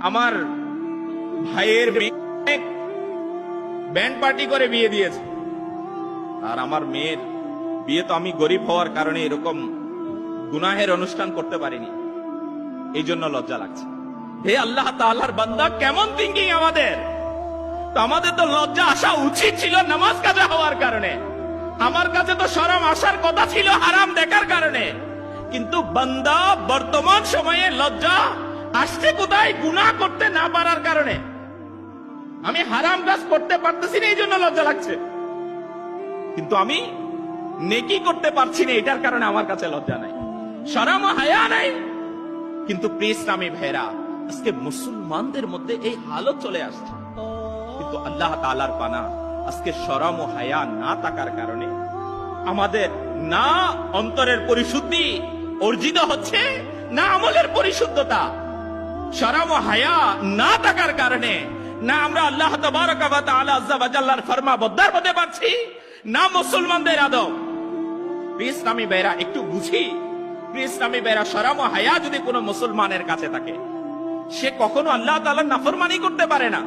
আমার ভাইয়ের band party করে বিয়ে দিয়েছে, আর আমার মেয়ের বিয়ে তো আমি গরিব হওয়ার কারণে এরকম গুনাহের অনুষ্ঠান করতে পারিনি, এই জন্য লজ্জা লাগছে। হে আল্লাহ তাআলার বান্দা, কেমন থিঙ্কিং আমাদের! তো আমাদের তো লজ্জা আসা উচিত ছিল নামাজ কাজা হওয়ার কারণে। আমার কাছে তো শরম আসার কথা ছিল হারাম দেখার কারণে, কিন্তু বান্দা বর্তমান সময়ে লজ্জা আসছে কোথায়? গুনাহ করতে না পারার কারণে। আমি হারাম কাজ করতে পারতেছি না, এই জন্য লজ্জা লাগছে, কিন্তু আমি নেকি করতে পারছি না, এটার কারণে আমার কাছে লজ্জা নাই, শরম ও হায়া নাই। কিন্তু প্রিয় ইসলামী ভাইরা, আজকে মুসলমানদের মধ্যে এই হালত চলে আসছে, কিন্তু আল্লাহ তাআলার পানা, আজকে শরম ও হায়া না থাকার কারণে আমাদের না অন্তরের পরিশুদ্ধি অর্জিত হচ্ছে, না আমলের পরিশুদ্ধতা। শরম ও হায়া না থাকার কারণে না আমরা আল্লাহ তাবারাকা ওয়া তাআলা আযজা ওয়া জাল্লার ফরমাবরদার হতে পারছি, না মুসলমানদের আদব। প্রিয় ইসলামী ভাইরা, একটু বুঝি, প্রিয় ইসলামী ভাইরা, শরম ও হায়া যদি কোনো মুসলমানের কাছে থাকে, সে কখনো আল্লাহ তাআলার নাফরমানি করতে পারে না।